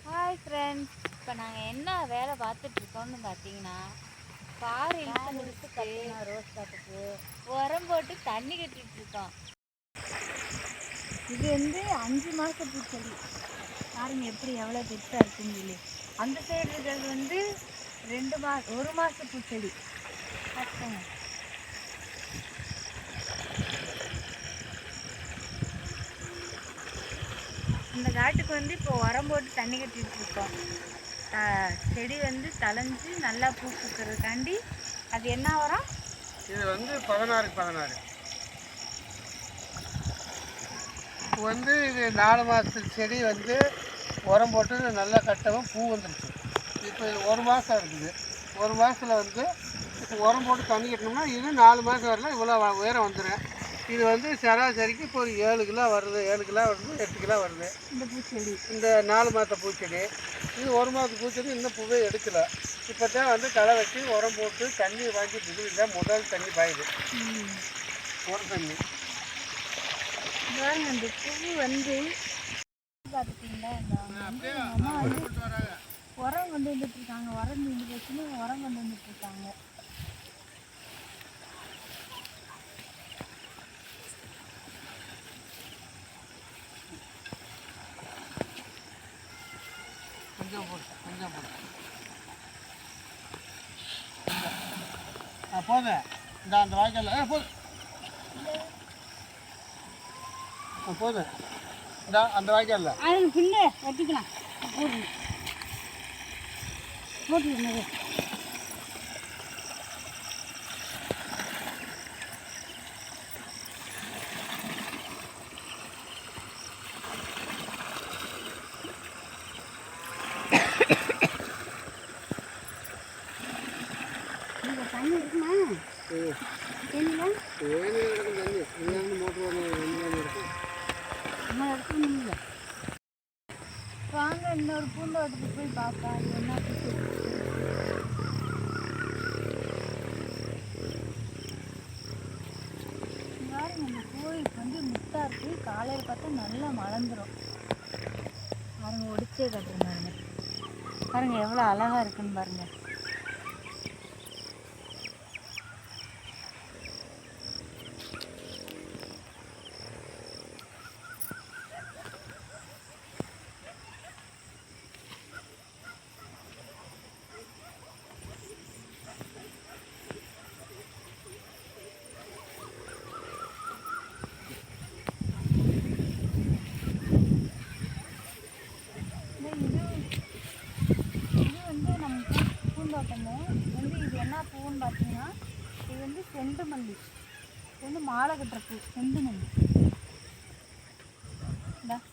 Hi friends, இப்போ நாங்கள் என்ன வேலை பார்த்துட்ருக்கோம்னு பார்த்தீங்கன்னா, பார் இழுத்து முடிச்சுட்டு ரோஸ் காட்டுக்கு உரம் போட்டு தண்ணி கட்டிகிட்ருக்கோம். இது வந்து 5 மாத பூச்செடி பாருங்க, எப்படி எவ்வளோ பெருசாக இருக்குன்னு சொல்லி. அந்த சைடு இருக்கிறது வந்து 1 மாத பூச்செடி பார்த்துக்கோங்க. இந்த காட்டுக்கு வந்து இப்போ உரம் போட்டு தண்ணி கட்டிகிட்டு இருக்கோம். செடி வந்து தளைஞ்சு நல்லா பூ பூக்கிறதுக்காண்டி. அது என்ன உரம்? இது வந்து 16 வந்து இது 4 மாதத்து செடி வந்து உரம் போட்டு நல்லா கட்டவும் பூ வந்துருச்சு. இப்போ இது 1 மாதம் இருக்குது. 1 மாதத்தில் வந்து இப்போ உரம் போட்டு தண்ணி கட்டினோம்னா இது 4 மாதம் வரல இவ்வளோ உயரம் வந்துடும். இது வந்து சராசரிக்கு இப்போ ஒரு 7 கிலோ வருது, 7 கிலோ வருது, 8 கிலோ வருது. இந்த பூச்செடி இந்த 4 மாத பூச்செடி. இது 1 மாத பூச்செடி இன்னும் பூவே எடுக்கலை. இப்போ தான் வந்து களை வச்சு உரம் போட்டு தண்ணி வாங்கிட்டு இருக்குது. இதுதான் முதல் தண்ணி பாயுது, ஒரு தண்ணி. இந்த பூ வந்து பார்த்துட்டிங்களா, அம்மா வந்து உரம் கொண்டு வந்துட்டுருக்காங்க. உரம் நின்று வச்சுன்னு உரம் கொண்டு வந்துட்டுருக்காங்க. கொஞ்சம் போட்டு போதும். இந்த அந்த வாய்க்கால் போதும் போதும். இந்த அந்த வாய்க்கால் அது பிள்ளை வச்சுக்கலாம். போட்டு தண்ணி இருக்குமா? தேனியில் கிடக்கும் தண்ணி. இங்கேருந்து மோட்டர் இருக்கு. நம்ம எடுக்கணும். வாங்க இன்னொரு பூந்தோட்டத்துக்கு போய் பார்ப்போம். அது என்ன பாருங்க, இந்த கோயிலுக்கு வந்து முட்டா இருக்குது. காலையில் பார்த்தா நல்லா மலர்ந்துடும். பாருங்க, ஒடிச்சே கட்டுறேன் பாருங்க. பாருங்க எவ்வளோ அழகாக இருக்குன்னு பாருங்க. இது என்ன பூன்னு பார்த்தீங்கன்னா, இது வந்து செண்டு மல்லி. இது வந்து மாலை கட்டுற பூ, செண்டு மல்லி.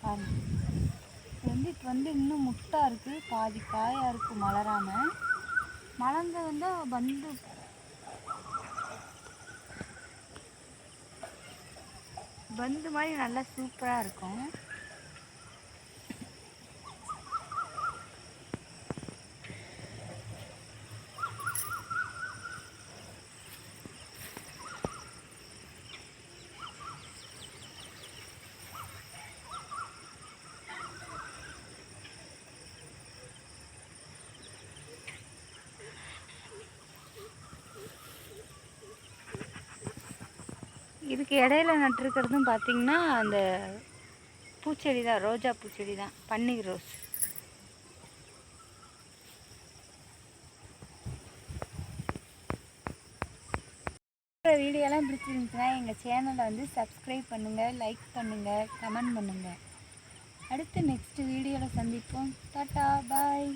பாருங்க, இது வந்து இப்போ வந்து இன்னும் முட்டா இருக்குது, பாதி காயாக இருக்குது மலராமல். மலர்ந்து வந்து பந்து மாதிரி நல்லா சூப்பராக இருக்கும். இதுக்கு இடையில நட்டுருக்கிறதும் பார்த்திங்கன்னா அந்த பூச்செடி தான், ரோஜா பூச்செடி தான், பன்னீர் ரோஸ். வீடியோலாம் பிடிச்சிருந்துச்சுன்னா எங்கள் சேனலை வந்து சப்ஸ்கிரைப் பண்ணுங்கள், லைக் பண்ணுங்கள், கமெண்ட் பண்ணுங்கள். அடுத்து நெக்ஸ்ட் வீடியோவில் சந்திப்போம். டாட்டா, பாய்.